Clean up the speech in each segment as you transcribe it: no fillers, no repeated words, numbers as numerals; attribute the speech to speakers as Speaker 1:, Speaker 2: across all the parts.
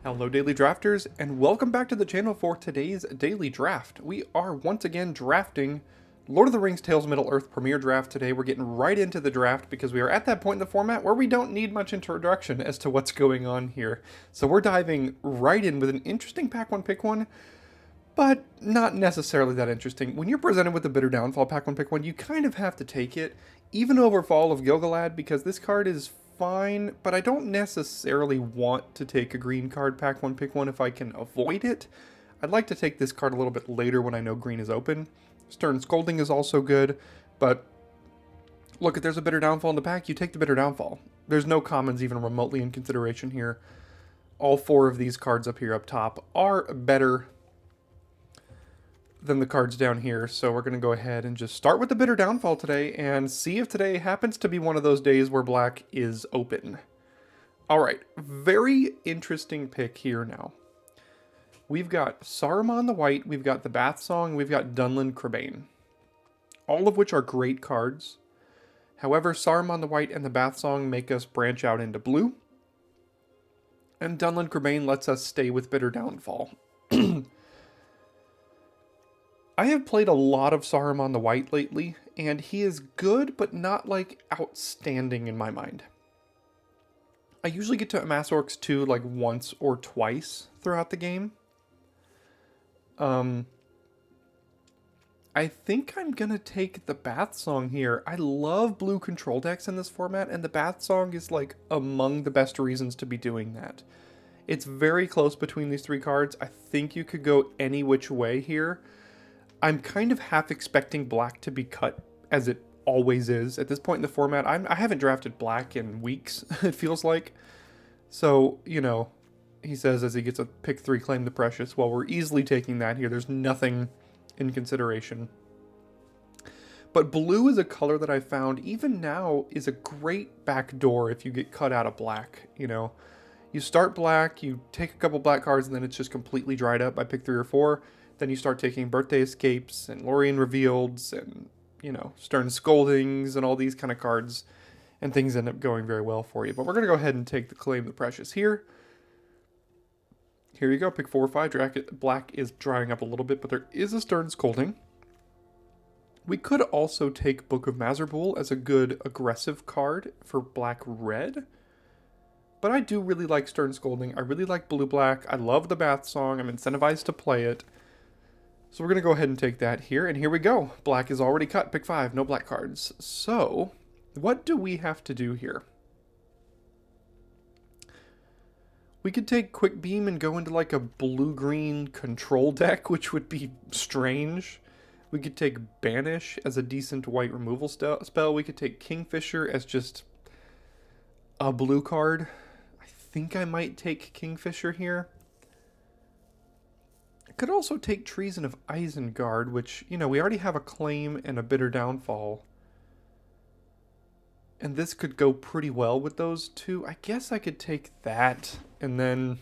Speaker 1: Hello Daily Drafters, and welcome back to the channel for today's Daily Draft. We are once again drafting Lord of the Rings Tales of Middle-earth Premier Draft today. We're getting right into the draft because we are at that point in the format where we don't need much introduction as to what's going on here. So we're diving right in with an interesting Pack 1 Pick 1, but not necessarily that interesting. When you're presented with a Bitter Downfall Pack 1 Pick 1, you kind of have to take it, even over Fall of Gil-galad, because this card is fine, but I don't necessarily want to take a green card Pack 1 Pick 1 if I can avoid it. I'd like to take this card a little bit later when I know green is open. Stern Scolding is also good, but look, if there's a Bitter Downfall in the pack, you take the Bitter Downfall. There's no commons even remotely in consideration here. All four of these cards up here up top are better than the cards down here, so we're going to go ahead and just start with the Bitter Downfall today and see if today happens to be one of those days where black is open. Alright, very interesting pick here now. We've got Saruman the White, we've got the Bath Song, we've got Dunland Crebain. All of which are great cards. However, Saruman the White and the Bath Song make us branch out into blue. And Dunland Crebain lets us stay with Bitter Downfall. I have played a lot of Saruman the White lately, and he is good, but not, like, outstanding in my mind. I usually get to amass orcs 2, like, once or twice throughout the game. I think I'm gonna take the Bath Song here. I love blue control decks in this format, and the Bath Song is, like, among the best reasons to be doing that. It's very close between these three cards. I think you could go any which way here. I'm kind of half expecting black to be cut, as it always is. At this point in the format, I haven't drafted black in weeks, it feels like. So, you know, he says as he gets a pick 3 Claim the Precious. Well, we're easily taking that here. There's nothing in consideration. But blue is a color that I found, even now, is a great backdoor if you get cut out of black, you know. You start black, you take a couple black cards, and then it's just completely dried up by pick 3 or 4. Then you start taking Birthday Escapes and Lorien Revealeds and, you know, Stern Scoldings and all these kind of cards. And things end up going very well for you. But we're going to go ahead and take the Claim the Precious here. Here you go, pick 4 or 5. Black is drying up a little bit, but there is a Stern Scolding. We could also take Book of Mazerbool as a good aggressive card for black-red. But I do really like Stern Scolding. I really like blue-black. I love the Bath Song. I'm incentivized to play it. So we're going to go ahead and take that here, and here we go. Black is already cut, pick 5, no black cards. So, what do we have to do here? We could take Quick Beam and go into like a blue-green control deck, which would be strange. We could take Banish as a decent white removal spell. We could take Kingfisher as just a blue card. I think I might take Kingfisher here. Could also take Treason of Isengard, which, you know, we already have a claim and a Bitter Downfall. And this could go pretty well with those two. I guess I could take that, and then,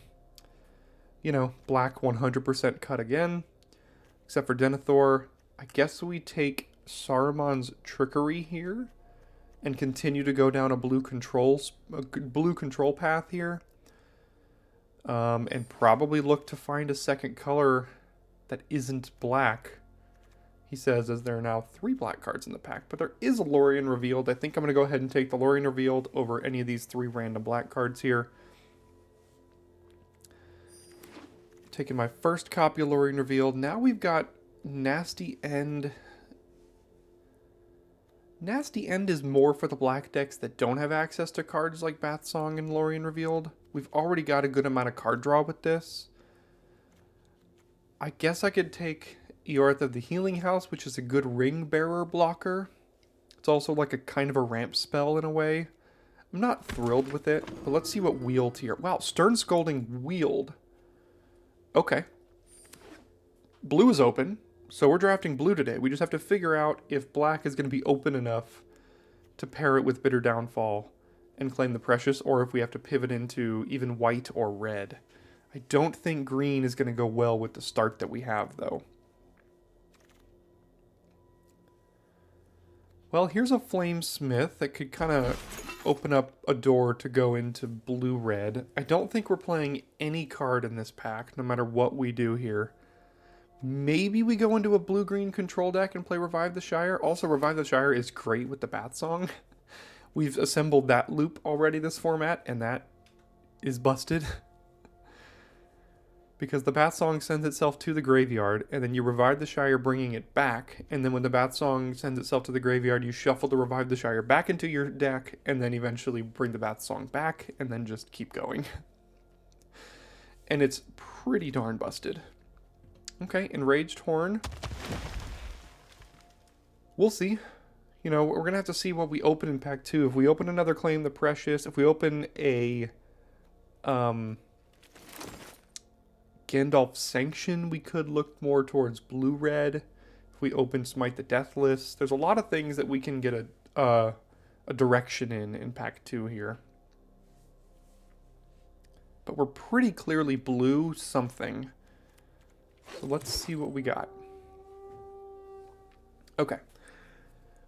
Speaker 1: you know, black 100% cut again. Except for Denethor. I guess we take Saruman's Trickery here, and continue to go down a blue control path here. And probably look to find a second color that isn't black. He says as there are now 3 black cards in the pack, but there is a Lorien Revealed. I think I'm going to go ahead and take the Lorien Revealed over any of these 3 random black cards here. Taking my first copy of Lorien Revealed. Now we've got Nasty End. Nasty End is more for the black decks that don't have access to cards like Bath Song and Lorien Revealed. We've already got a good amount of card draw with this. I guess I could take Eorth of the Healing House, which is a good ring bearer blocker. It's also like a kind of a ramp spell in a way. I'm not thrilled with it, but let's see what Wield here. Wow, Stern Scolding Wield. Okay. Blue is open. So we're drafting blue today. We just have to figure out if black is going to be open enough to pair it with Bitter Downfall and Claim the Precious, or if we have to pivot into even white or red. I don't think green is going to go well with the start that we have, though. Well, here's a Flamesmith that could kind of open up a door to go into blue-red. I don't think we're playing any card in this pack, no matter what we do here. Maybe we go into a blue-green control deck and play Revive the Shire. Also, Revive the Shire is great with the Bath Song. We've assembled that loop already this format, and that is busted. Because the Bath Song sends itself to the graveyard, and then you Revive the Shire bringing it back, and then when the Bath Song sends itself to the graveyard, you shuffle the Revive the Shire back into your deck, and then eventually bring the Bath Song back, and then just keep going. And it's pretty darn busted. Okay, Enraged Horn. We'll see. You know, we're going to have to see what we open in pack 2. If we open another Claim the Precious, if we open a Gandalf Sanction, we could look more towards blue-red. If we open Smite the Deathless, there's a lot of things that we can get a direction in pack 2 here. But we're pretty clearly blue something. So let's see what we got. Okay.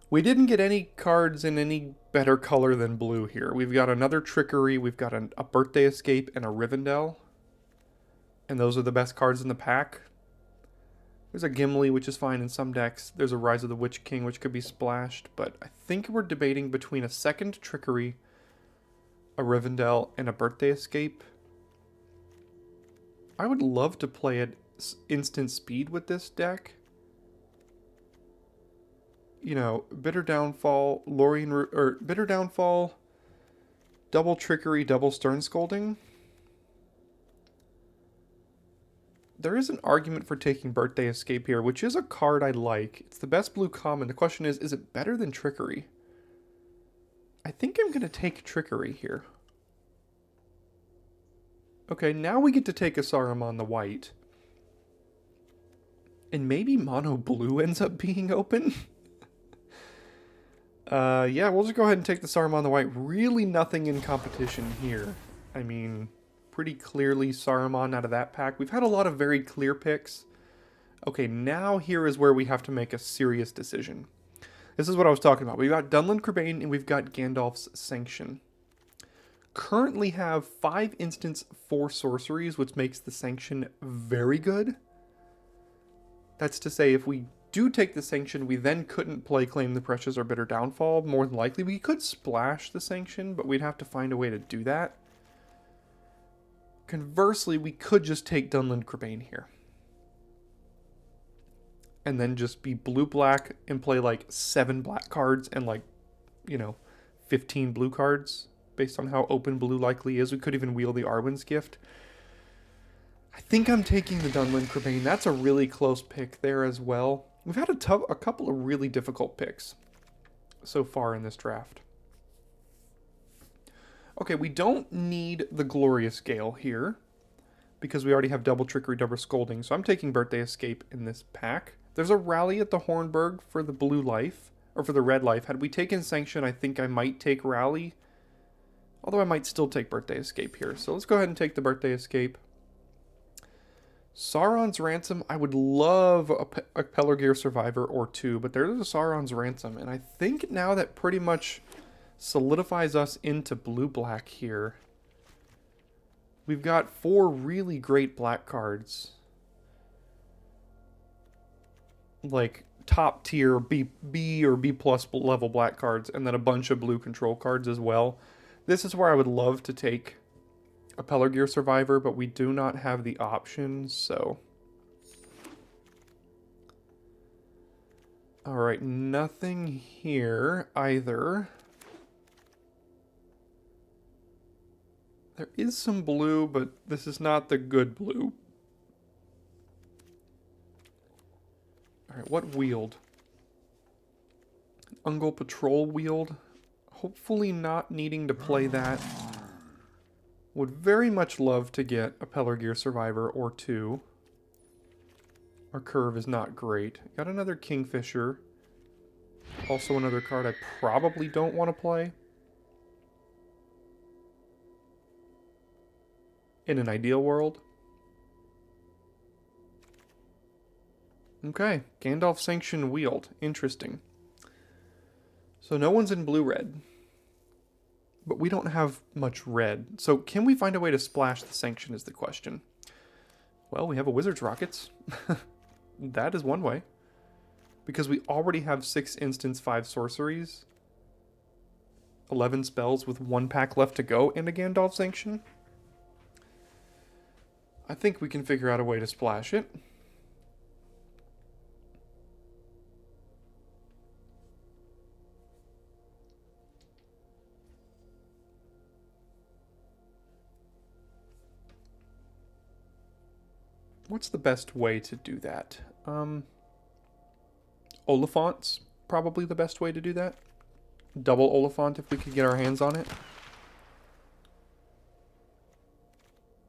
Speaker 1: We didn't get any cards in any better color than blue here. We've got another Trickery, we've got a Birthday Escape, and a Rivendell. And those are the best cards in the pack. There's a Gimli, which is fine in some decks. There's a Rise of the Witch King, which could be splashed. But I think we're debating between a second Trickery, a Rivendell, and a Birthday Escape. I would love to play at instant speed with this deck. You know, Bitter Downfall, Bitter Downfall, double Trickery, double Stern Scolding. There is an argument for taking Birthday Escape here, which is a card I like. It's the best blue common. The question is it better than Trickery? I think I'm going to take Trickery here. Okay, now we get to take a Saruman the White. And maybe Mono Blue ends up being open? Yeah, we'll just go ahead and take the Saruman the White. Really nothing in competition here. I mean, pretty clearly Saruman out of that pack. We've had a lot of very clear picks. Okay, now here is where we have to make a serious decision. This is what I was talking about. We've got Dunland Crebain and we've got Gandalf's Sanction. Currently have 5 instants, 4 sorceries, which makes the Sanction very good. That's to say, if we do take the Sanction, we then couldn't play Claim the Precious or Bitter Downfall. More than likely, we could splash the Sanction, but we'd have to find a way to do that. Conversely, we could just take Dunland Crebain here. And then just be blue-black and play like 7 black cards and like, you know, 15 blue cards based on how open blue likely is. We could even wheel the Arwen's Gift. I think I'm taking the Dunland Crebain. That's a really close pick there as well. We've had a couple of really difficult picks so far in this draft. Okay, we don't need the Glorious Gale here because we already have double Trickery, double Scolding. So I'm taking Birthday Escape in this pack. There's a Rally at the Hornburg for the blue life, or for the red life. Had we taken Sanction, I think I might take Rally. Although I might still take Birthday Escape here. So let's go ahead and take the Birthday Escape. Sauron's Ransom, I would love a Pelargir Survivor or 2, but there's a Sauron's Ransom, and I think now that pretty much solidifies us into blue-black here. We've got 4 really great black cards. Like top tier B or B plus level black cards, and then a bunch of blue control cards as well. This is where I would love to take a Pelargir Survivor, but we do not have the option, so. Alright, nothing here either. There is some blue, but this is not the good blue. Alright, what Wield? Ungol Patrol Wield. Hopefully not needing to play that. Would very much love to get a Pelargir Survivor or 2. Our curve is not great. Got another Kingfisher. Also another card I probably don't want to play. In an ideal world. Okay, Gandalf Sanction Wield. Interesting. So no one's in blue-red. but we don't have much red. So can we find a way to splash the sanction is the question. Well, we have a Wizard's Rockets. That is one way. Because we already have 6 instants, 5 sorceries, 11 spells with 1 pack left to go, and a Gandalf Sanction. I think we can figure out a way to splash it. What's the best way to do that? Oliphant's probably the best way to do that. Double Oliphant if we could get our hands on it.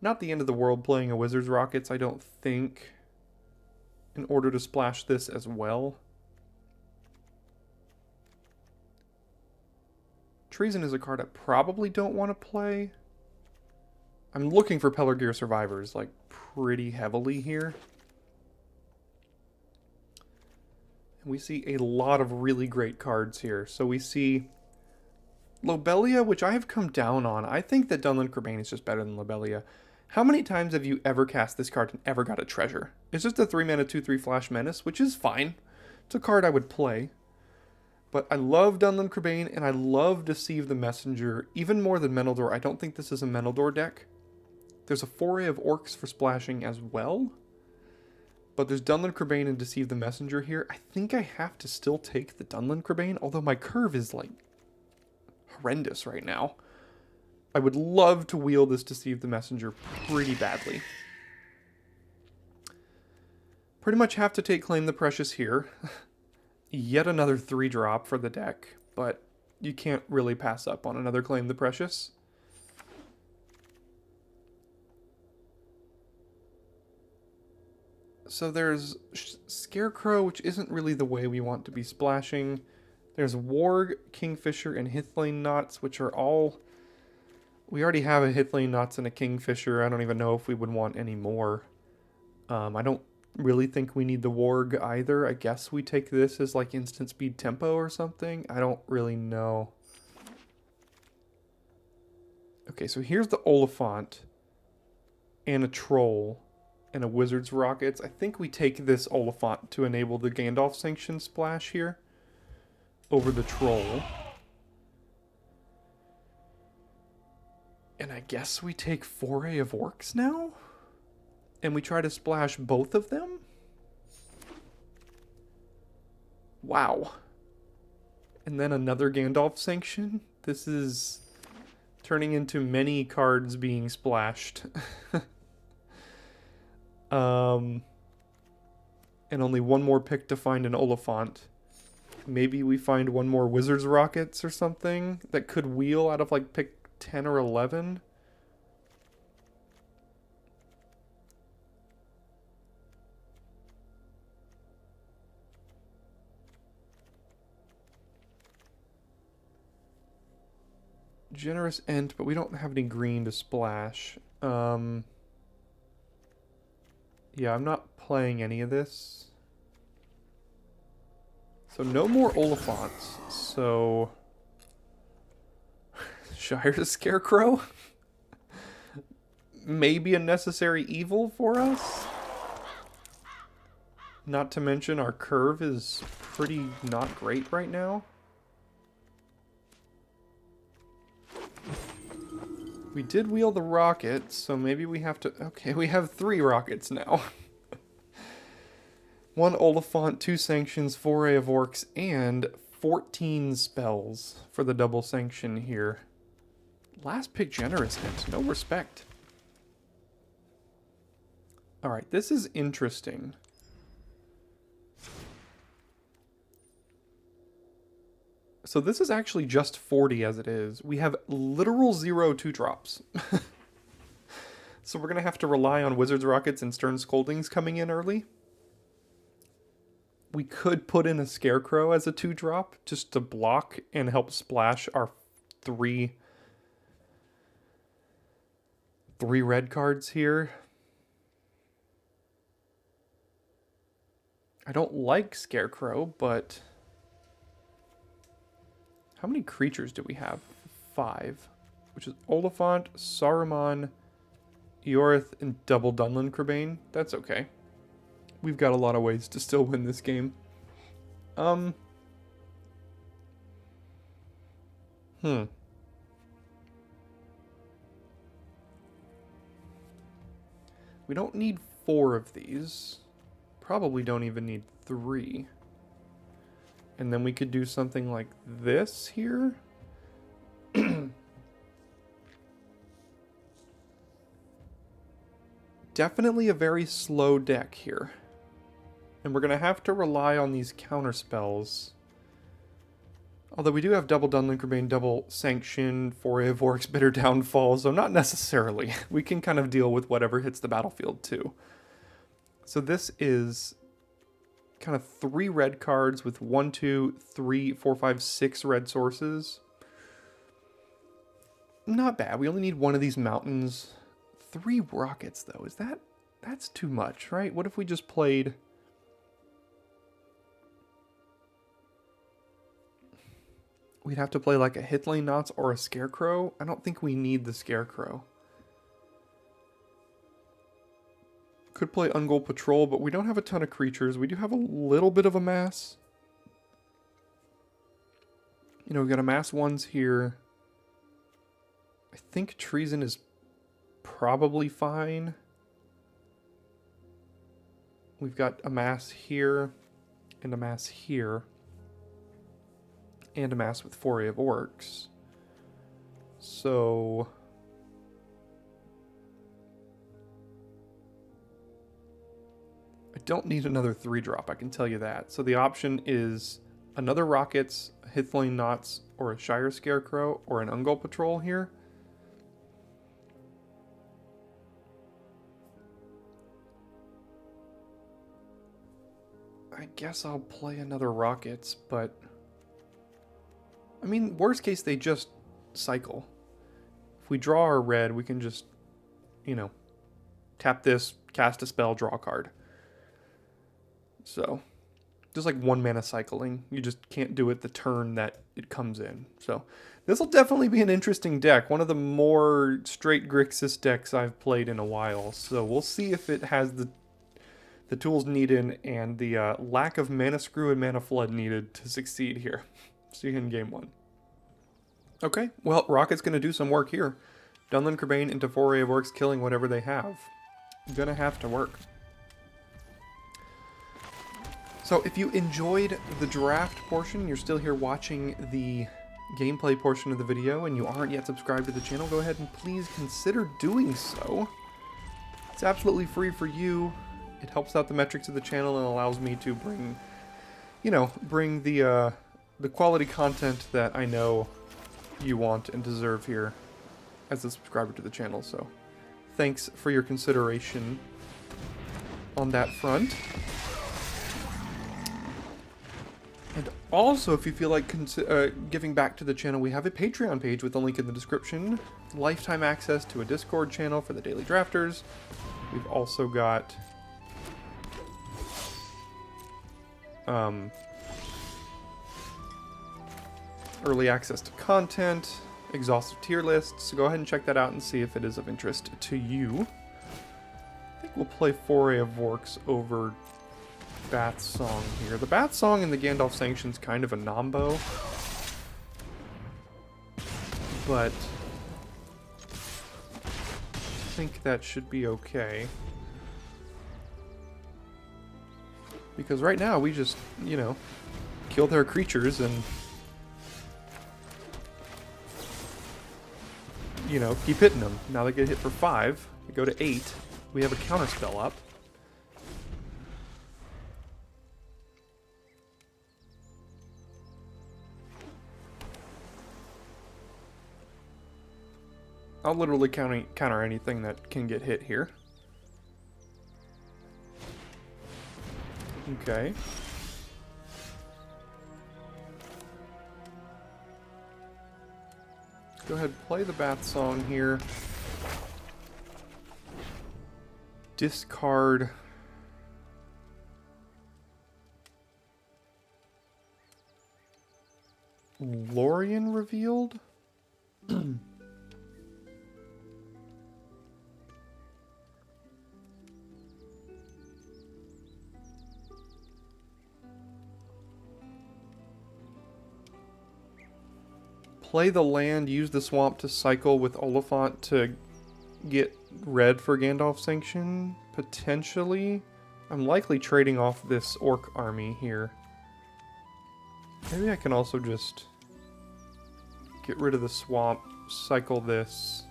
Speaker 1: Not the end of the world playing a Wizard's Rockets, I don't think, in order to splash this as well. Treason is a card I probably don't want to play. I'm looking for Pelargir Survivors, like, pretty heavily here. And we see a lot of really great cards here. So we see Lobelia, which I have come down on. I think that Dunland Crebain is just better than Lobelia. How many times have you ever cast this card and ever got a treasure? It's just a 3-mana 2/3 Flash Menace, which is fine. It's a card I would play. But I love Dunland Crebain, and I love Deceive the Messenger, even more than Menildor. I don't think this is a Menildor deck. There's a foray of Orcs for splashing as well. But there's Dunland Crebain and Deceive the Messenger here. I think I have to still take the Dunland Crebain, although my curve is, like, horrendous right now. I would love to wheel this Deceive the Messenger pretty badly. Pretty much have to take Claim the Precious here. Yet another 3-drop for the deck, but you can't really pass up on another Claim the Precious. So there's Scarecrow, which isn't really the way we want to be splashing. There's Warg, Kingfisher, and Hithlane Knots, which are all... We already have a Hithlane Knots and a Kingfisher. I don't even know if we would want any more. I don't really think we need the Warg either. I guess we take this as like instant speed tempo or something. I don't really know. Okay, so here's the Oliphant and a Troll and a Wizard's Rockets. I think we take this Oliphant to enable the Gandalf Sanction splash here over the Troll. And I guess we take Foray of Orcs now? And we try to splash both of them? Wow. And then another Gandalf Sanction? This is turning into many cards being splashed. And only one more pick to find an Oliphant. Maybe we find one more Wizard's Rockets or something that could wheel out of like pick 10 or 11. Generous Ent, but we don't have any green to splash. Yeah, I'm not playing any of this. So no more Oliphants. So Shire's Scarecrow? Maybe a necessary evil for us? Not to mention our curve is pretty not great right now. We did wheel the rockets, so maybe we have to... Okay, we have 3 rockets now. 1 Oliphant, 2 Sanctions, Foray of Orcs, and 14 spells for the double sanction here. Last pick Generous Hint, no respect. Alright, this is interesting. So this is actually just 40 as it is. We have literal 0 2-drops. So we're going to have to rely on Wizard's Rockets and Stern Scoldings coming in early. We could put in a Scarecrow as a 2-drop just to block and help splash our 3 red cards here. I don't like Scarecrow, but... How many creatures do we have? 5, which is Oliphant, Saruman, Eorith, and double Dunlin Crebain. That's okay. We've got a lot of ways to still win this game. We don't need 4 of these. Probably don't even need 3. And then we could do something like this here. Definitely a very slow deck here. And we're going to have to rely on these counter spells. Although we do have double Dunlin Crebain, double Sanction, Foray of Orcs, Bitter Downfall, so not necessarily. We can kind of deal with whatever hits the battlefield too. So this is kind of 3 red cards with 1, 2, 3, 4, 5, 6 red sources. Not bad. We only need 1 of these mountains. 3 rockets though. That's too much, right? What if we just played... We'd have to play like a Hithlane Knots or a Scarecrow. I don't think we need the Scarecrow. Could play Ungol Patrol, but we don't have a ton of creatures. We do have a little bit of a mass. You know, we've got a mass 1s here. I think Treason is probably fine. We've got a mass here and a mass here. And a mass with Foray of Orcs. So... I don't need another 3-drop, I can tell you that. So the option is another Rockets, a Hithlane Knots, or a Shire Scarecrow, or an Ungol Patrol here. I guess I'll play another Rockets, but... I mean, worst case, they just cycle. If we draw our red, we can just, you know, tap this, cast a spell, draw a card. So, just like 1 mana cycling. You just can't do it the turn that it comes in. So, this will definitely be an interesting deck. One of the more straight Grixis decks I've played in a while. So, we'll see if it has the tools needed and the lack of mana screw and mana flood needed to succeed here. See you in game 1. Okay, well, Rocket's going to do some work here. Dunlin Crebain into Foray of Orcs, killing whatever they have. Gonna have to work. So if you enjoyed the draft portion, you're still here watching the gameplay portion of the video, and you aren't yet subscribed to the channel, go ahead and please consider doing so. It's absolutely free for you. It helps out the metrics of the channel and allows me to bring, you know, bring the quality content that I know you want and deserve here as a subscriber to the channel. So thanks for your consideration on that front. And also, if you feel like giving back to the channel, we have a Patreon page with a link in the description. Lifetime access to a Discord channel for the daily drafters. We've also got early access to content, exhaustive tier lists. So go ahead and check that out and see if it is of interest to you. I think we'll play Foray of Orcs over Bath Song here. The Bath Song and the Gandalf Sanction's kind of a nombo, but I think that should be okay. Because right now we just, you know, kill their creatures and, you know, keep hitting them. Now they get hit for 5. They go to 8. We have a counterspell up. I'll literally counter anything that can get hit here. Okay. Let's go ahead and play the Bath Song here. Discard. Lorien Revealed? Play the land, use the swamp to cycle with Oliphant to get red for Gandalf Sanction, potentially. I'm likely trading off this orc army here. Maybe I can also just get rid of the swamp, cycle this.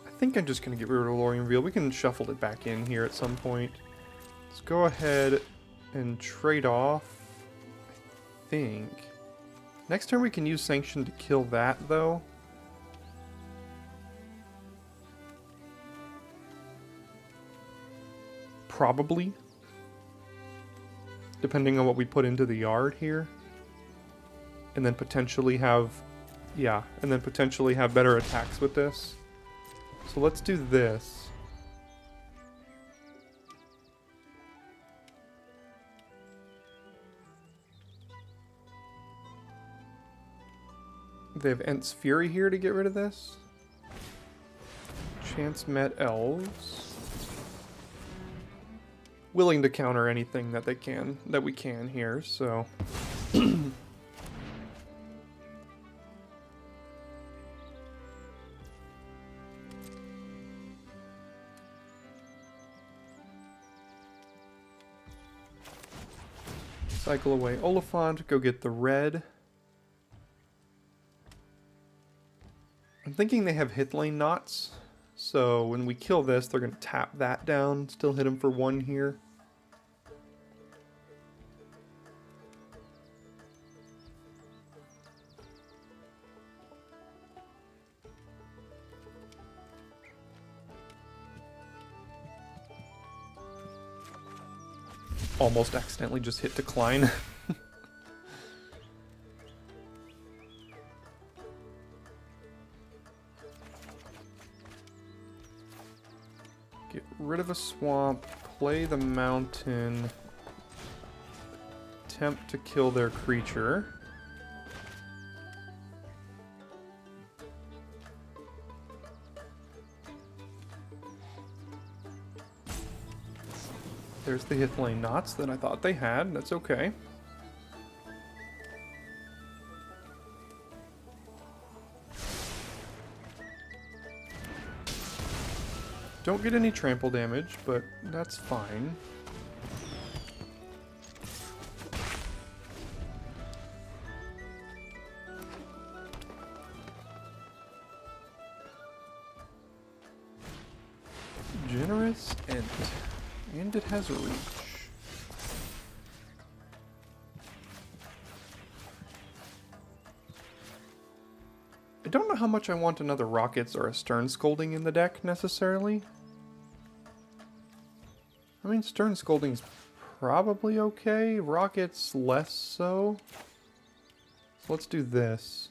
Speaker 1: I think I'm just going to get rid of Lorien Reveal. We can shuffle it back in here at some point. Let's go ahead and trade off, I think. Next turn we can use Sanction to kill that, though. Probably. Depending on what we put into the yard here. And then potentially have... Yeah, and then potentially have better attacks with this. So let's do this. They have Ent's Fury here to get rid of this. Chance Met Elves. Willing to counter anything that we can here, so... Cycle away Oliphant, go get the red. I'm thinking they have hit lane knots, so when we kill this, they're going to tap that down, still hit him for 1 here. Almost accidentally just hit decline. Get rid of a swamp, play the mountain, attempt to kill their creature. There's the hit lane knots that I thought they had. That's okay. Don't get any trample damage, but that's fine. Generous and it has a reach. I don't know how much I want another Rockets or a Stern Scolding in the deck, necessarily. I mean, Stern Scolding's probably okay. Rockets, less so. So let's do this.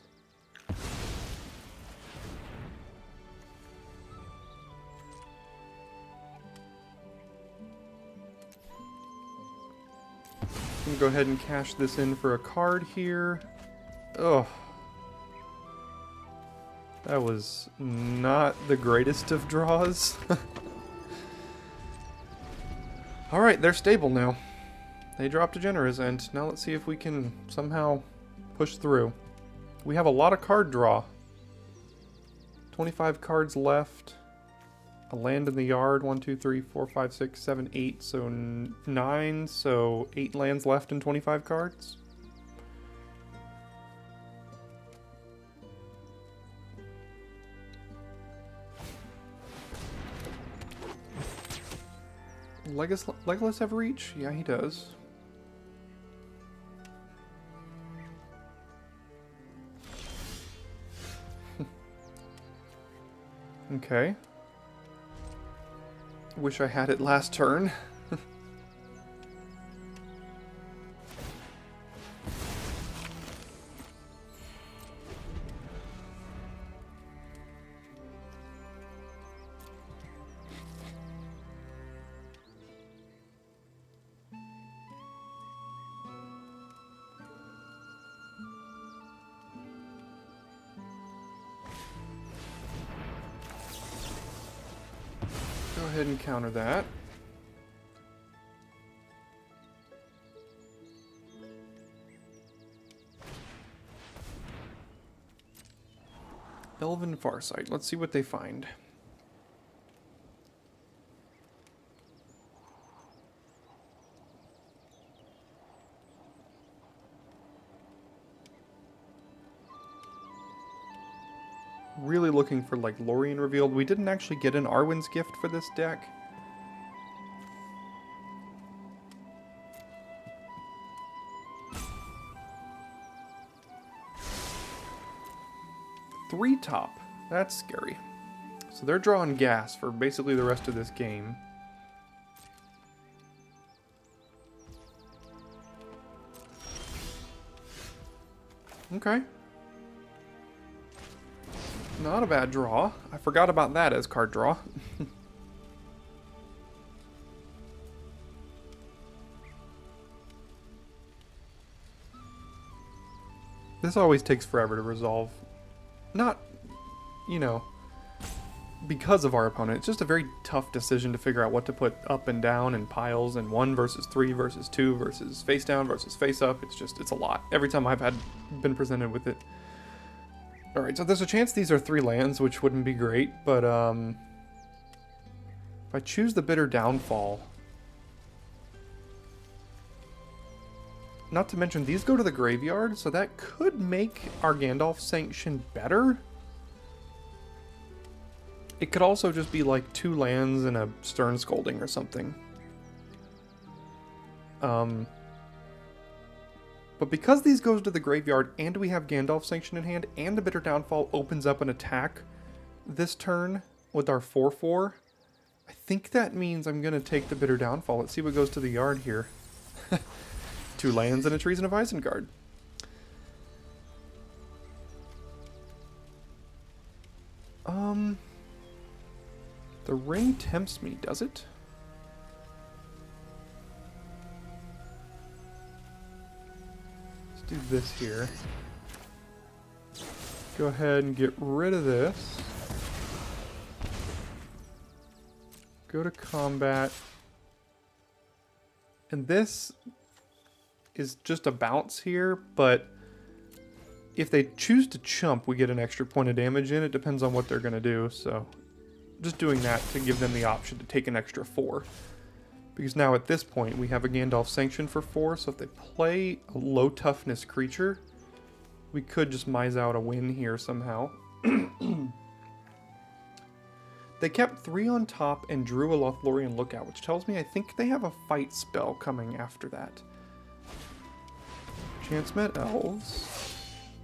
Speaker 1: I'm gonna go ahead and cash this in for a card here. Ugh. That was not the greatest of draws. Alright, they're stable now. They dropped a Generous End. Now let's see if we can somehow push through. We have a lot of card draw. 25 cards left. A land in the yard. 1, 2, 3, 4, 5, 6, 7, 8. So 9. So 8 lands left and 25 cards. Legolas have reach? Yeah, he does. Okay. Wish I had it last turn. ahead and counter that. Elven Farsight. Let's see what they find. Really looking for like Lorien Revealed. We didn't actually get an Arwen's Gift for this deck. Three top. That's scary. So they're drawing gas for basically the rest of this game. Okay. Not a bad draw. I forgot about that as card draw. This always takes forever to resolve. Not, you know, because of our opponent. It's just a very tough decision to figure out what to put up and down in piles and 1 versus 3 versus 2 versus face down versus face up. It's a lot. Every time I've been presented with it. Alright, so there's a chance these are 3 lands, which wouldn't be great, but if I choose the Bitter Downfall, not to mention these go to the graveyard, so that could make our Gandalf Sanction better. It could also just be like 2 lands and a Stern Scolding or something. But because these goes to the graveyard and we have Gandalf Sanction in hand and the Bitter Downfall opens up an attack this turn with our 4/4, I think that means I'm going to take the Bitter Downfall. Let's see what goes to the yard here. 2 lands and a Treason of Isengard. The ring tempts me, does it? Do this here. Go ahead and get rid of this. Go to combat. And this is just a bounce here, but if they choose to chump, we get an extra point of damage in. It depends on what they're going to do, so just doing that to give them the option to take an extra 4. Because now at this point, we have a Gandalf Sanction for 4, so if they play a low toughness creature, we could just mize out a win here somehow. They kept 3 on top and drew a Lothlorien Lookout, which tells me I think they have a fight spell coming after that. Chance-Met Elves.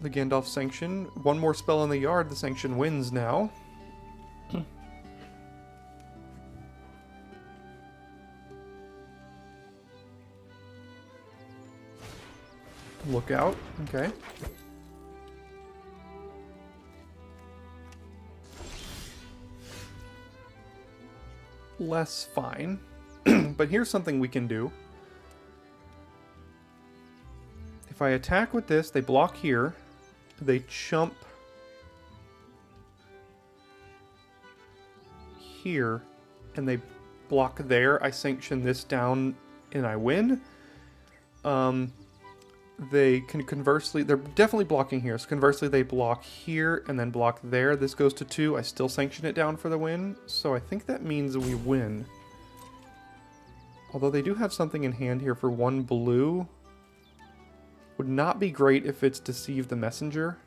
Speaker 1: The Gandalf Sanction. 1 more spell in the yard, the Sanction wins now. Lookout, okay. Less fine. But here's something we can do. If I attack with this, they block here. They chump here, and they block there. I sanction this down, and I win. They can conversely, they're definitely blocking here, so conversely they block here and then block there. This goes to 2, I still sanction it down for the win, so I think that means we win. Although they do have something in hand here for 1 blue. Would not be great if it's Deceive the Messenger.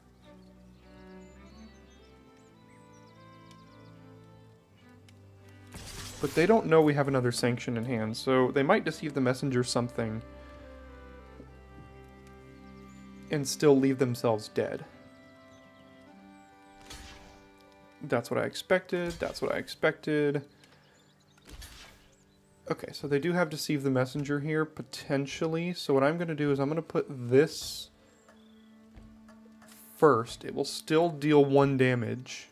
Speaker 1: But they don't know we have another sanction in hand, so they might Deceive the Messenger something and still leave themselves dead. That's what I expected. That's what I expected. Okay, so they do have Deceive the Messenger here, potentially. So what I'm going to do is I'm going to put this first. It will still deal 1 damage.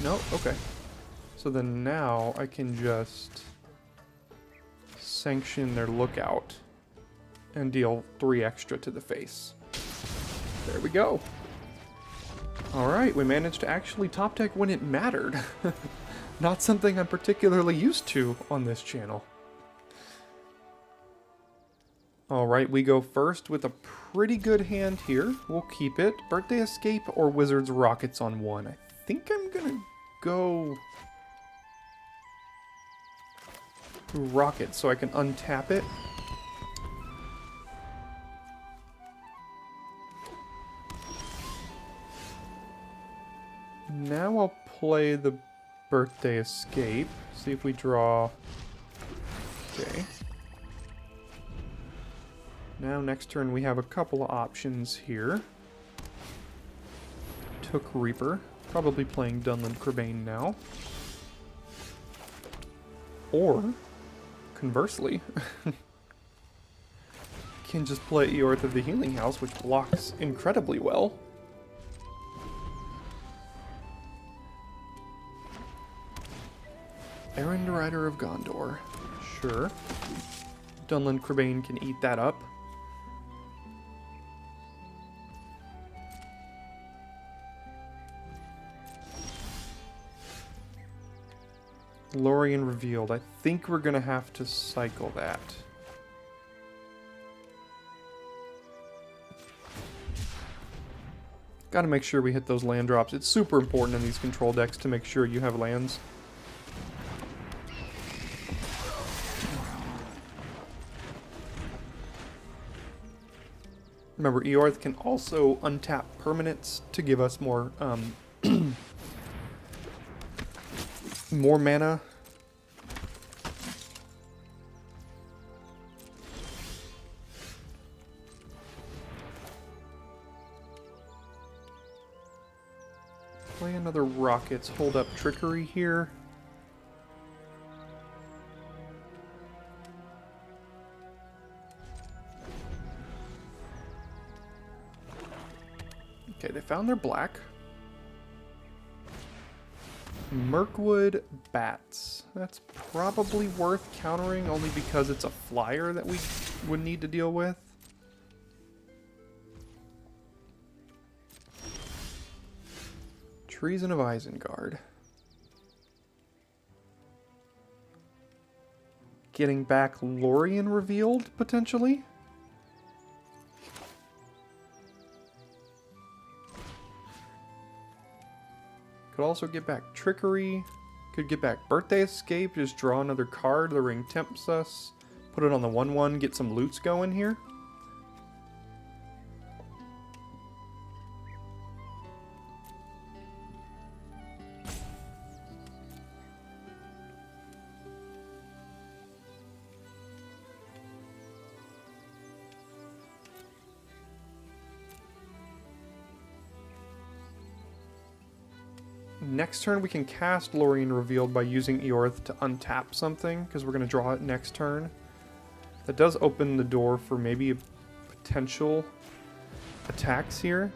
Speaker 1: No? Okay. So then now I can just sanction their Lookout and deal 3 extra to the face. There we go. Alright, we managed to actually top deck when it mattered. Not something I'm particularly used to on this channel. Alright, we go first with a pretty good hand here. We'll keep it. Birthday Escape or Wizard's Rockets on one. I think I'm gonna go Rocket so I can untap it. Now I'll play the Birthday Escape. See if we draw. Okay. Now next turn we have a couple of options here. Took Reaper. Probably playing Dunland Crebain now. Or, conversely, can just play Eorth of the Healing House, which blocks incredibly well. Errand Rider of Gondor. Sure. Dunland Crebain can eat that up. Lorien Revealed. I think we're going to have to cycle that. Got to make sure we hit those land drops. It's super important in these control decks to make sure you have lands. Remember, Eorth can also untap permanents to give us more more mana. Play another Rockets, hold up Trickery here. Okay, they found their black. Mirkwood Bats. That's probably worth countering only because it's a flyer that we would need to deal with. Treason of Isengard. Getting back Lorien Revealed, potentially? Could also get back Trickery. Could get back Birthday Escape. Just draw another card. The Ring tempts us. Put it on the 1/1. Get some loots going here. Next turn we can cast Lorien Revealed by using Eorth to untap something, because we're going to draw it next turn. That does open the door for maybe potential attacks here.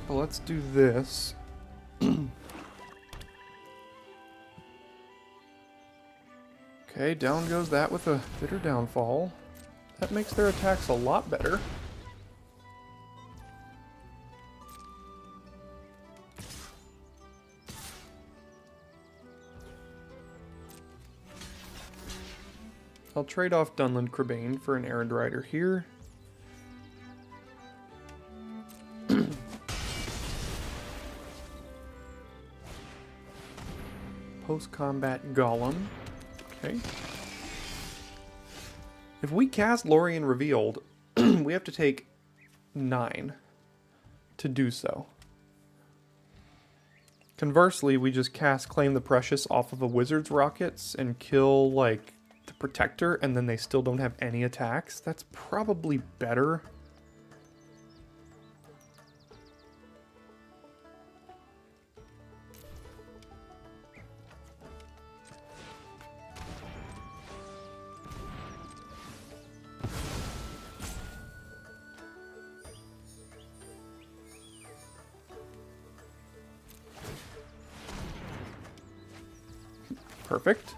Speaker 1: But let's do this. Okay, down goes that with a Bitter Downfall. That makes their attacks a lot better. I'll trade off Dunland Crebain for an Errand Rider here. Post-combat Golem. Okay. If we cast Lorien Revealed, we have to take 9 to do so. Conversely, we just cast Claim the Precious off of a Wizard's Rockets and kill, like, the Protector, and then they still don't have any attacks. That's probably better. Perfect.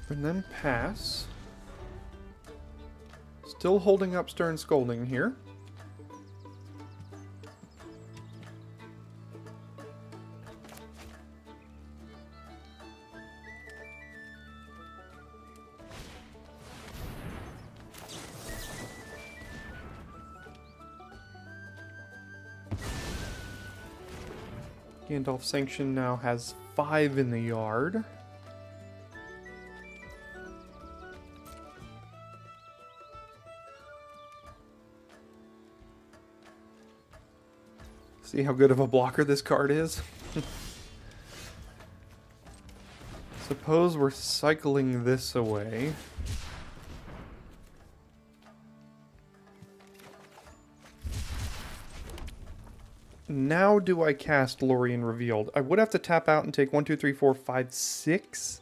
Speaker 1: And then pass. Still holding up Stern Scolding here. Gandalf Sanction now has 5 in the yard. See how good of a blocker this card is? Suppose we're cycling this away. Now do I cast Lorien Revealed? I would have to tap out and take 1, 2, 3, 4, 5, 6.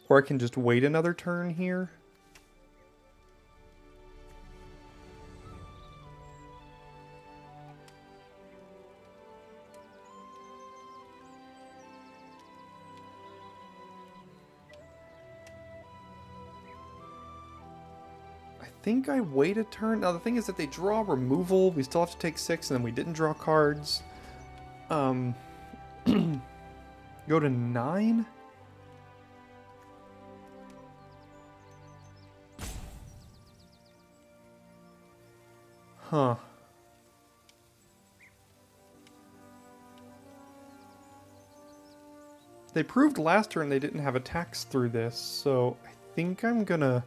Speaker 1: Or I can just wait another turn here. I think I wait a turn. Now the thing is that they draw removal. We still have to take 6 and then we didn't draw cards. Go to 9? Huh. They proved last turn they didn't have attacks through this, so I think I'm gonna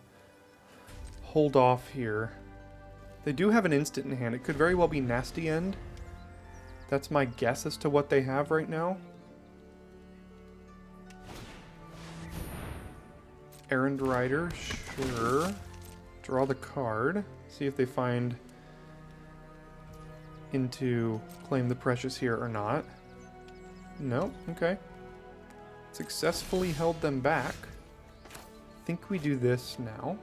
Speaker 1: hold off here. They do have an instant in hand. It could very well be Nasty End. That's my guess as to what they have right now. Errand Rider, sure. Draw the card. See if they find into Claim the Precious here or not. No, okay. Successfully held them back. I think we do this now.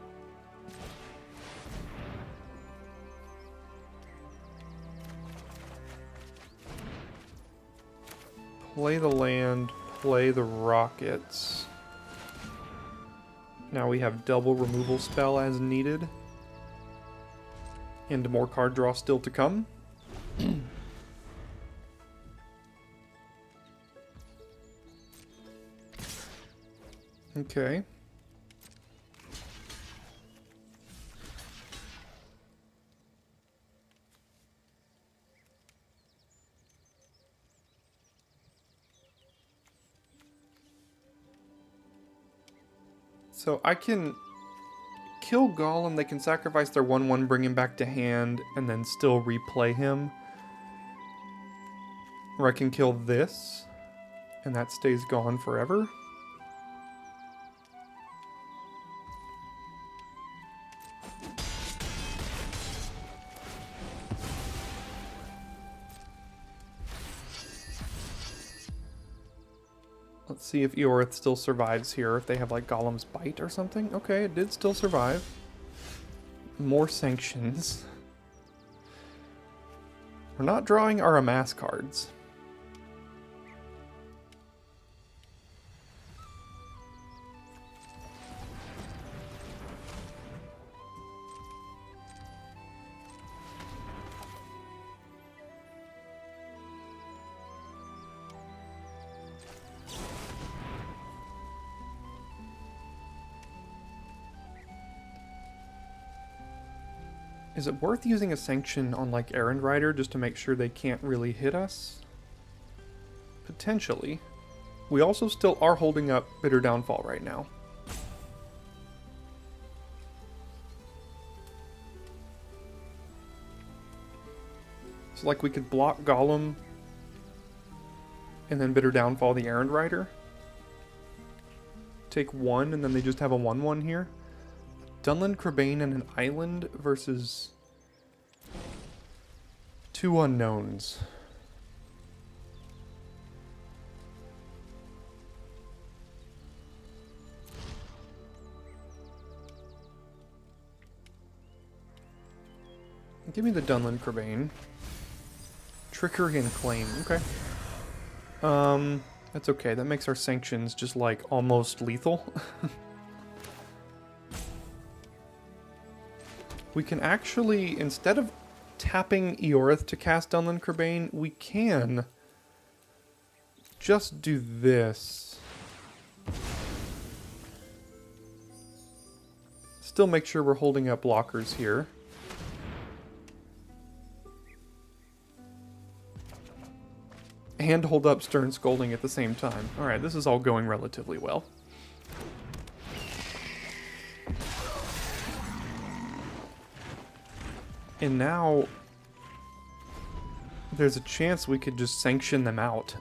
Speaker 1: Play the land, play the rockets. Now we have double removal spell as needed. And more card draw still to come. Okay. So I can kill Gollum, they can sacrifice their 1/1, bring him back to hand, and then still replay him. Or I can kill this, and that stays gone forever. Let's see if Eorith still survives here, if they have like Gollum's Bite or something. Okay, it did still survive. More sanctions. We're not drawing our amass cards. Is it worth using a sanction on like Errand Rider just to make sure they can't really hit us? Potentially. We also still are holding up Bitter Downfall right now. So like we could block Gollum and then Bitter Downfall the Errand Rider. Take 1 and then they just have a 1/1 here. Dunland Crabane and an island versus 2 unknowns. Give me the Dunland Crabane. Trickery and Claim. Okay. That's okay. That makes our sanctions just like almost lethal. we can actually, instead of tapping Eorith to cast Dunlin Kerbane, we can just do this. Still make sure we're holding up blockers here. And hold up Stern Scolding at the same time. Alright, this is all going relatively well. And now there's a chance we could just sanction them out.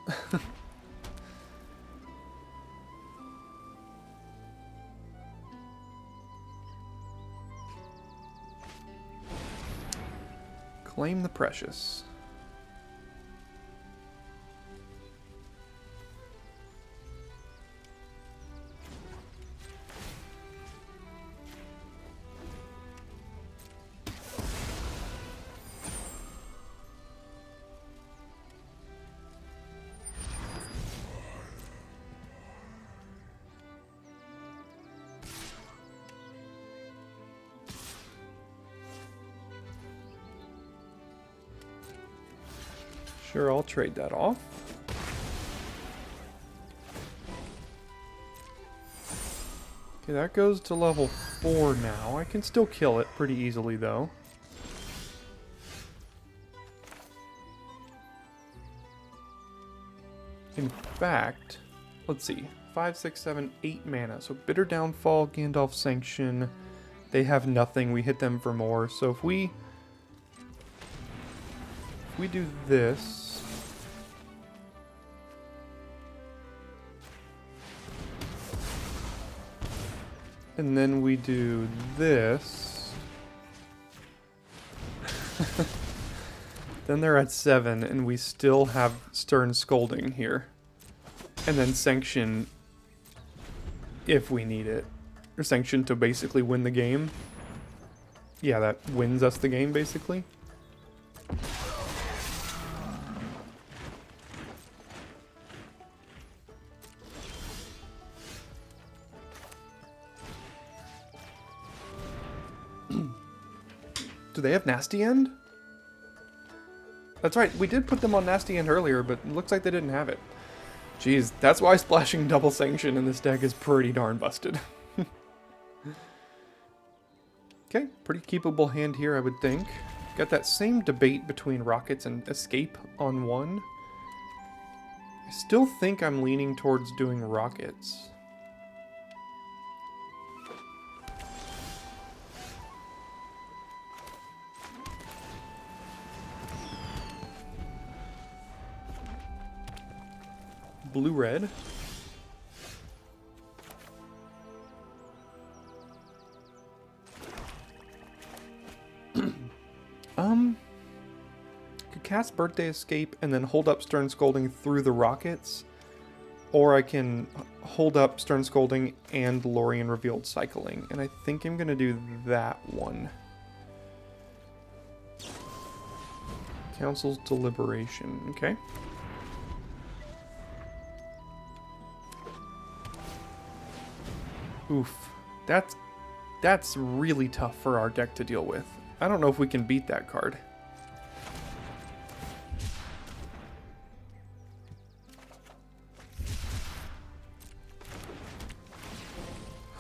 Speaker 1: Claim the precious. Sure, I'll trade that off. Okay, that goes to level 4 now. I can still kill it pretty easily, though. In fact, let's see. 5, 6, 7, 8 mana. So Bitter Downfall, Gandalf Sanction. They have nothing. We hit them for more. So if we do this... and then we do this... then they're at 7, and we still have Stern Scolding here. And then Sanction if we need it. Or Sanction to basically win the game. Yeah, that wins us the game, basically. Do they have Nasty End? That's right, we did put them on Nasty End earlier, but it looks like they didn't have it. Jeez, that's why splashing double Sanction in this deck is pretty darn busted. Okay, pretty keepable hand here, I would think. Got that same debate between Rockets and Escape on one. I still think I'm leaning towards doing Rockets. Blue-red. Could cast Birthday Escape and then hold up Stern Scolding through the Rockets. Or I can hold up Stern Scolding and Lorien Revealed Cycling. And I think I'm going to do that one. Council's Deliberation. Okay. Oof. That's really tough for our deck to deal with. I don't know if we can beat that card.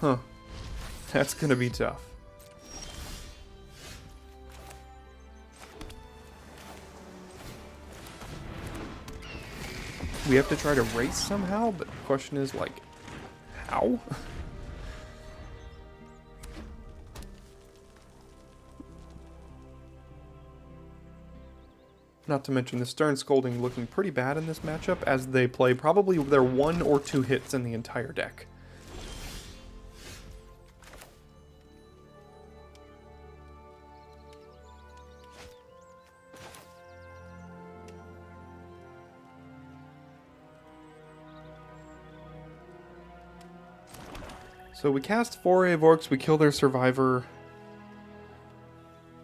Speaker 1: Huh. That's gonna be tough. We have to try to race somehow, but the question is, like, how? Not to mention the Stern Scolding looking pretty bad in this matchup as they play probably their 1 or 2 hits in the entire deck. So we cast 4 Orcs, we kill their survivor.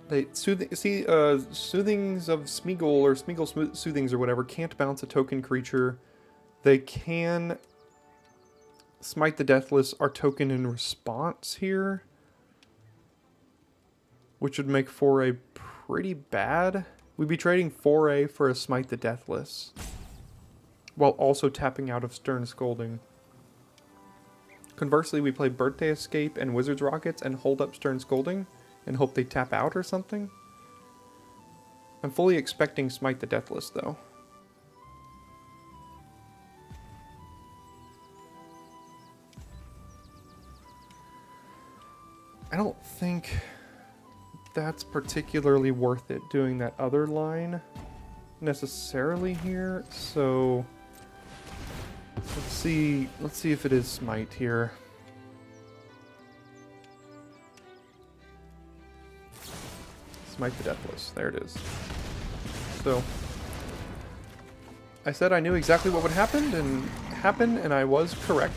Speaker 1: They Soothings of Smeagol or Smeagol Soothings or whatever can't bounce a token creature. They can Smite the Deathless, our token in response here. which would make 4A pretty bad. We'd be trading 4A for a Smite the Deathless, while also tapping out of Stern Scolding. Conversely, we play Birthday Escape and Wizard's Rockets and hold up Stern Scolding and hope they tap out or something. I'm fully expecting Smite the Deathless, though. I don't think that's particularly worth it doing that other line necessarily here, so let's see if it is Smite here. Smite the Deathless, there it is. So I said I knew exactly what would happen, and I was correct.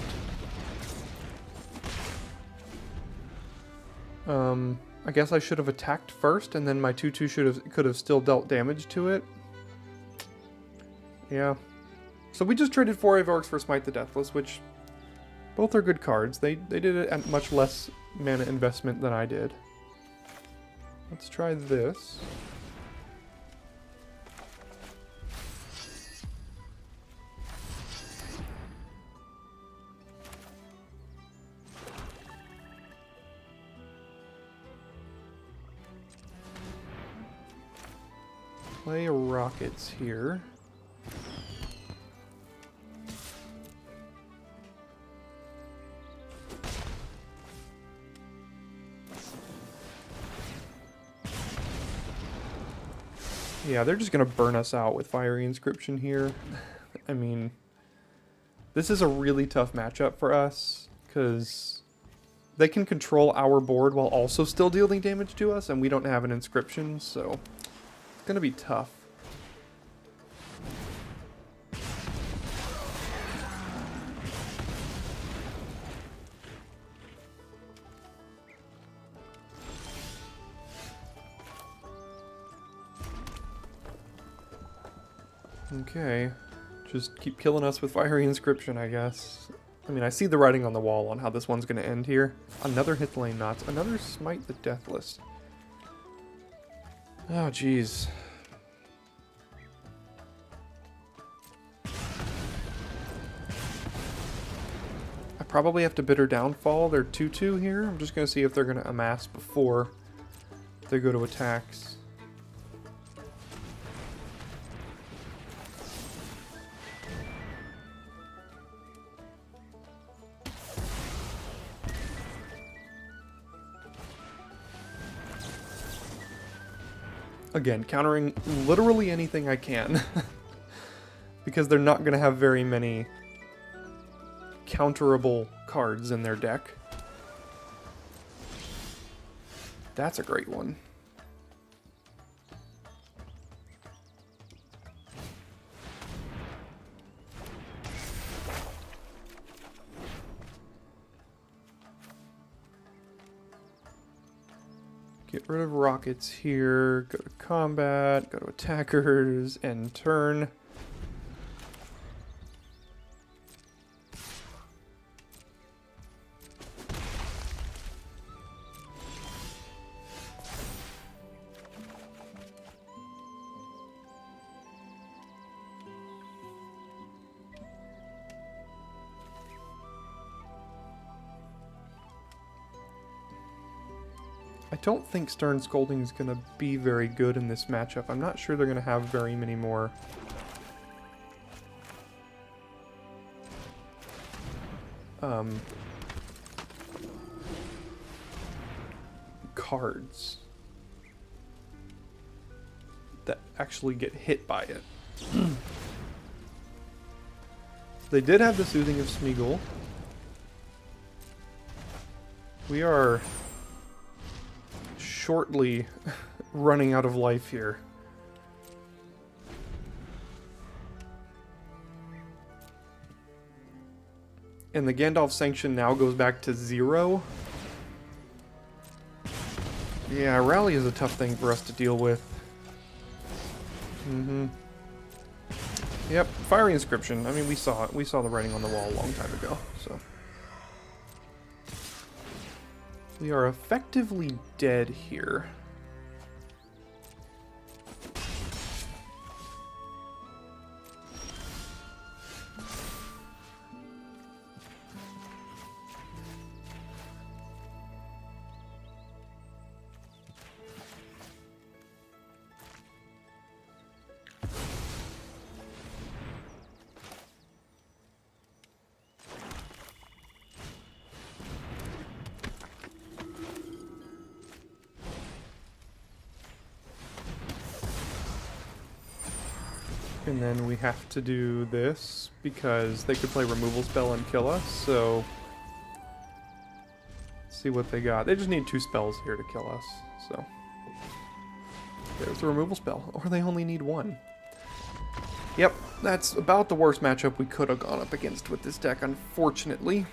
Speaker 1: I guess I should have attacked first, and then my 2/2 could have still dealt damage to it. Yeah. So we just traded 4 Orcs for Smite the Deathless, which both are good cards. They did it at much less mana investment than I did. Let's try this. Play Rockets here. Yeah, they're just gonna burn us out with Fiery Inscription here. I mean, this is a really tough matchup for us, because they can control our board while also still dealing damage to us, and we don't have an Inscription, so it's gonna be tough. Okay, just keep killing us with Fiery Inscription, I guess. I mean, I see the writing on the wall on how this one's going to end here. Another Hit the Lane Knots, another Smite the Deathless. Oh, jeez. I probably have to Bitter Downfall their 2/2 here. I'm just going to see if they're going to amass before they go to attacks. Again, countering literally anything I can. Because they're not going to have very many counterable cards in their deck. That's a great one. Get rid of rockets here, go to combat, go to attackers, end turn. I don't think Stern Scolding is going to be very good in this matchup. I'm not sure they're going to have very many more cards that actually get hit by it. They did have the Soothing of Smeagol. We are shortly running out of life here. And the Gandalf Sanction now goes back to 0. Yeah, Rally is a tough thing for us to deal with. Yep, Fiery Inscription. I mean, we saw it. We saw the writing on the wall a long time ago, so. We are effectively dead here. And then we have to do this because they could play removal spell and kill us, so let's see what they got. They just need 2 spells here to kill us, so there's the removal spell, or they only need 1. Yep, that's about the worst matchup we could have gone up against with this deck, unfortunately.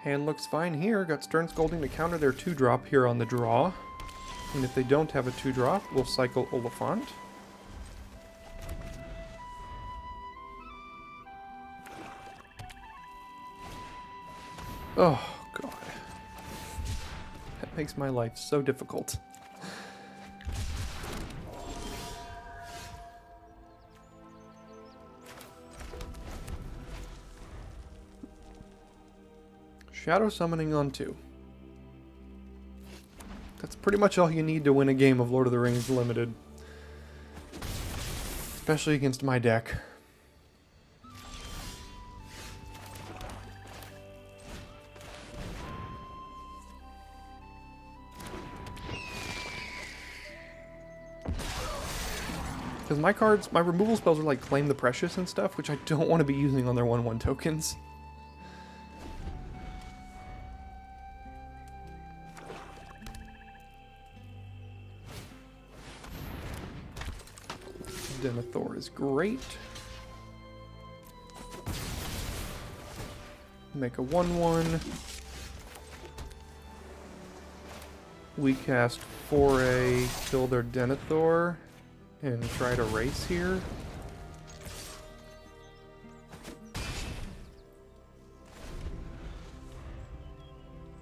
Speaker 1: Hand looks fine here. Got Stern Scolding to counter their 2-drop here on the draw. And if they don't have a 2-drop, we'll cycle Oliphant. Oh, God. That makes my life so difficult. Shadow Summoning on 2. That's pretty much all you need to win a game of Lord of the Rings Limited. Especially against my deck. Because my cards, my removal spells are like Claim the Precious and stuff, which I don't want to be using on their 1/1 tokens. Denethor is great. Make a 1/1. We cast Foray, kill their Denethor, and try to race here.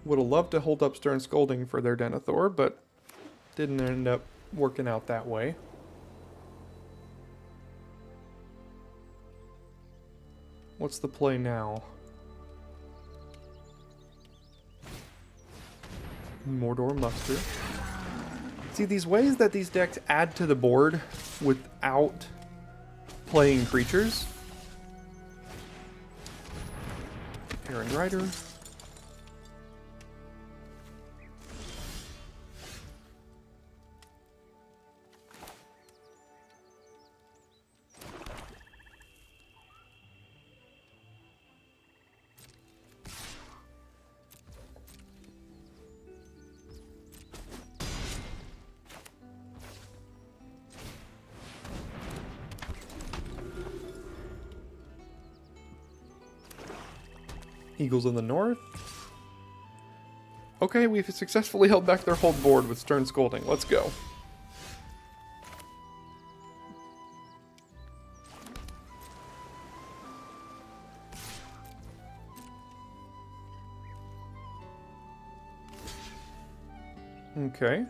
Speaker 1: Would have loved to hold up Stern Scolding for their Denethor, but didn't end up working out that way. What's the play now? Mordor Muster. See, these ways that these decks add to the board without playing creatures. Aaron Rider. Eagles in the north. Okay, we've successfully held back their whole board with Stern Scolding. Let's go. Okay.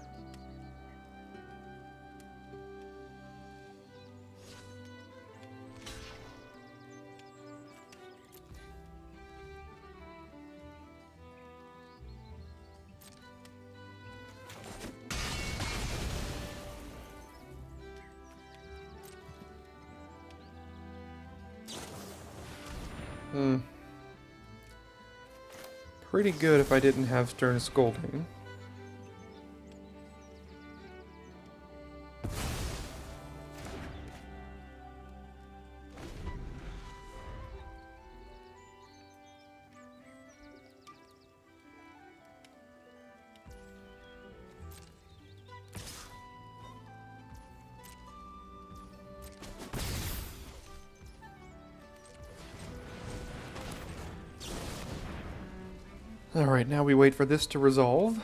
Speaker 1: Pretty good if I didn't have Stern Scolding. Alright, now we wait for this to resolve.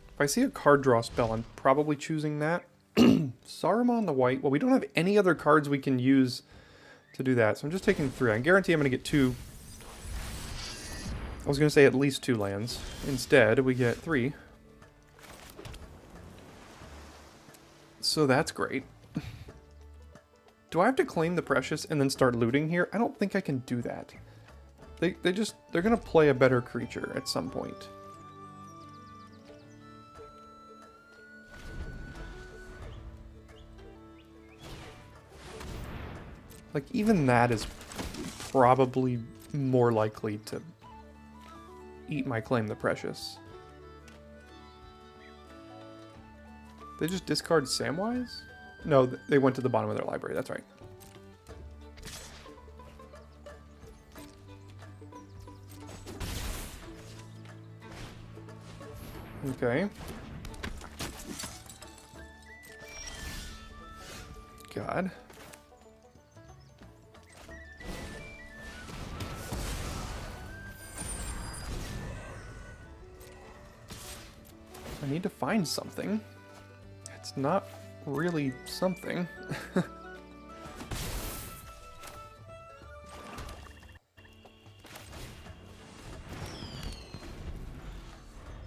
Speaker 1: If I see a card draw spell, I'm probably choosing that. Saruman the white. Well, we don't have any other cards we can use to do that, so I'm just taking 3. I guarantee I'm going to get 2. I was going to say at least 2 lands. Instead, we get 3. So that's great. Do I have to claim the Precious and then start looting here? I don't think I can do that. They're going to play a better creature at some point. Like, even that is probably more likely to eat my Claim the Precious. They just discard Samwise? No, they went to the bottom of their library, that's right. Okay. God. I need to find something. It's not really something.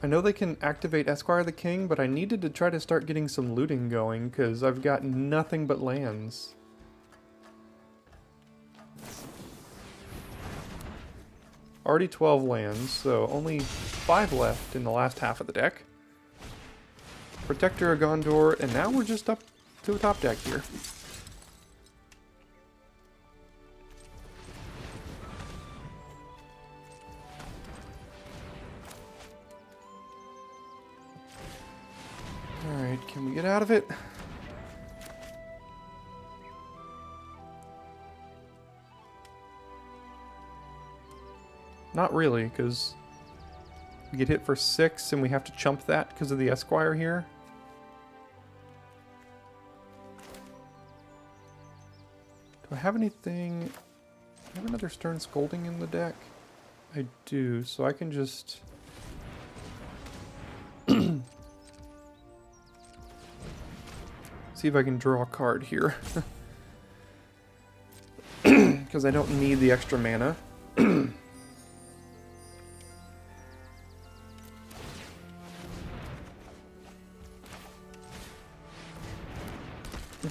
Speaker 1: I know they can activate Esquire the King, but I needed to try to start getting some looting going, because I've got nothing but lands. Already 12 lands, so only 5 left in the last half of the deck. Protector of Gondor, and now we're just up to a top deck here. Alright, can we get out of it? Not really, because we get hit for 6 and we have to chump that because of the Esquire here. Do I have anything? Do I have another Stern Scolding in the deck? I do, so I can just... see if I can draw a card here. Because I don't need the extra mana.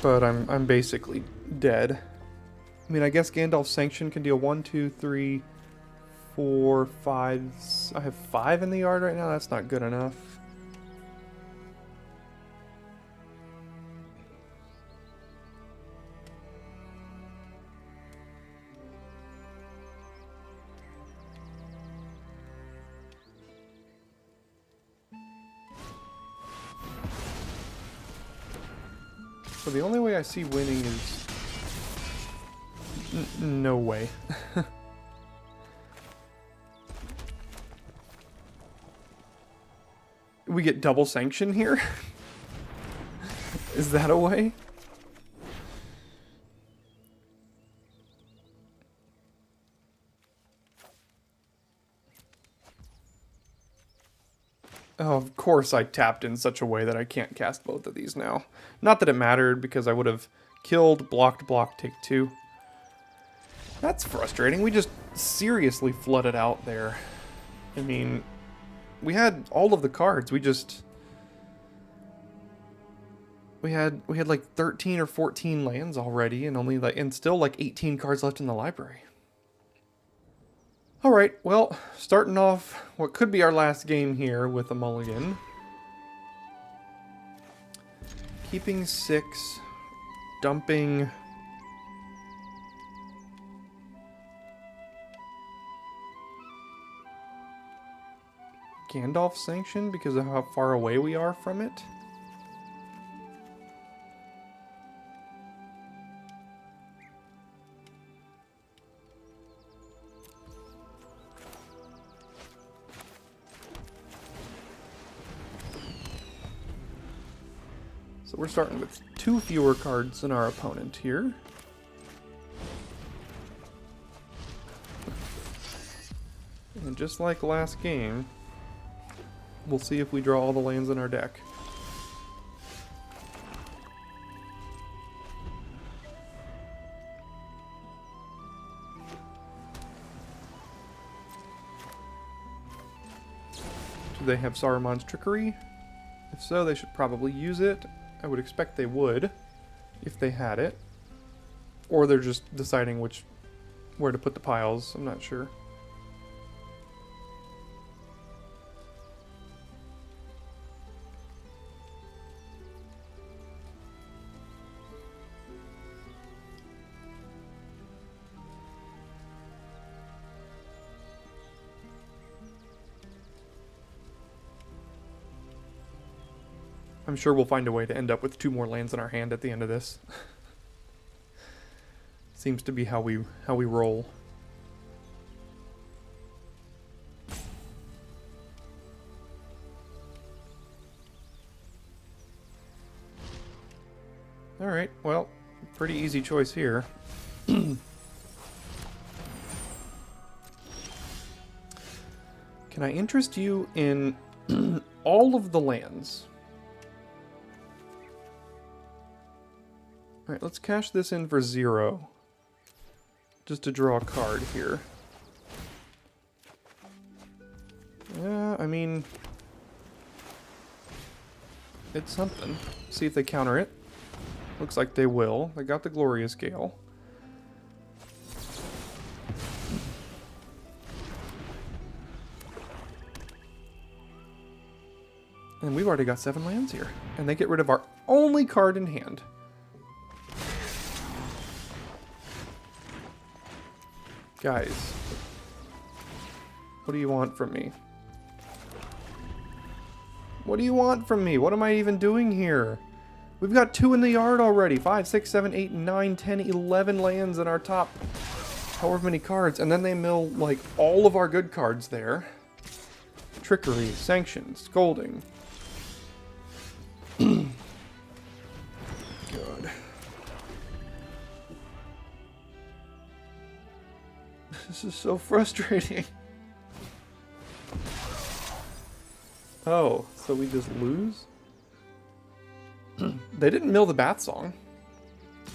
Speaker 1: But I'm basically dead. I mean, I guess Gandalf's Sanction can deal 1, 2, 3, 4, 5... I have 5 in the yard right now? That's not good enough. So the only way I see winning is... no way. We get double sanction here? Is that a way? Oh, of course I tapped in such a way that I can't cast both of these now. Not that it mattered, because I would have killed, blocked, take 2. That's frustrating. We just seriously flooded out there. I mean, we had all of the cards. We just... We had like 13 or 14 lands already, and only like, and still like 18 cards left in the library. Alright, well, starting off what could be our last game here with a mulligan. Keeping 6, dumping... Gandalf's Sanction because of how far away we are from it. So we're starting with 2 fewer cards than our opponent here. And just like last game, we'll see if we draw all the lands in our deck. Do they have Saruman's Trickery? If so, they should probably use it. I would expect they would, if they had it. Or they're just deciding where to put the piles, I'm not sure. I'm sure we'll find a way to end up with 2 more lands in our hand at the end of this. Seems to be how we roll. Alright, well, pretty easy choice here. Can I interest you in all of the lands? Alright, let's cash this in for 0. Just to draw a card here. Yeah, I mean... it's something. See if they counter it. Looks like they will. They got the Glorious Gale. And we've already got 7 lands here. And they get rid of our only card in hand. Guys. What do you want from me? What do you want from me? What am I even doing here? We've got 2 in the yard already. 5, 6, 7, 8, 9, 10, 11 lands in our top however many cards. And then they mill, like, all of our good cards there. Trickery, Sanctions, Scolding. Good. This is so frustrating. Oh, so we just lose? They didn't mill the Bath Song.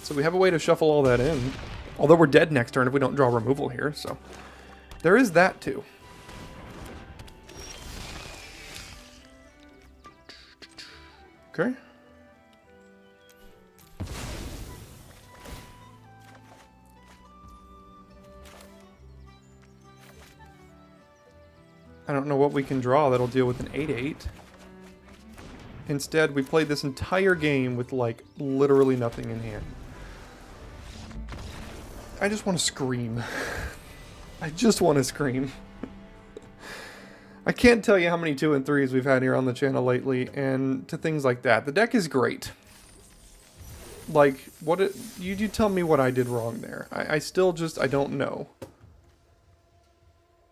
Speaker 1: So we have a way to shuffle all that in. Although we're dead next turn if we don't draw removal here, so... there is that too. Okay. I don't know what we can draw that'll deal with an 8/8. Instead, we played this entire game with, like, literally nothing in hand. I just want to scream. I just want to scream. I can't tell you how many 2 and 3s we've had here on the channel lately, and to things like that. The deck is great. Like, you tell me what I did wrong there. I still just, I don't know.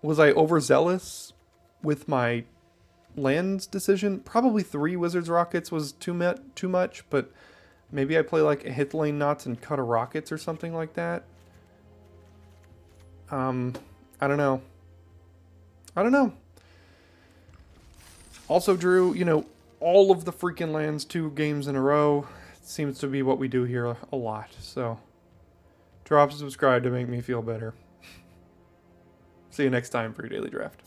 Speaker 1: Was I overzealous with my lands decision? Probably 3 Wizards Rockets was too much, but maybe I play like a hit lane knots and cut a rockets or something like that. I don't know. I don't know. Also drew, you know, all of the freaking lands 2 games in a row. It seems to be what we do here a lot, so drop and subscribe to make me feel better. See you next time for your daily draft.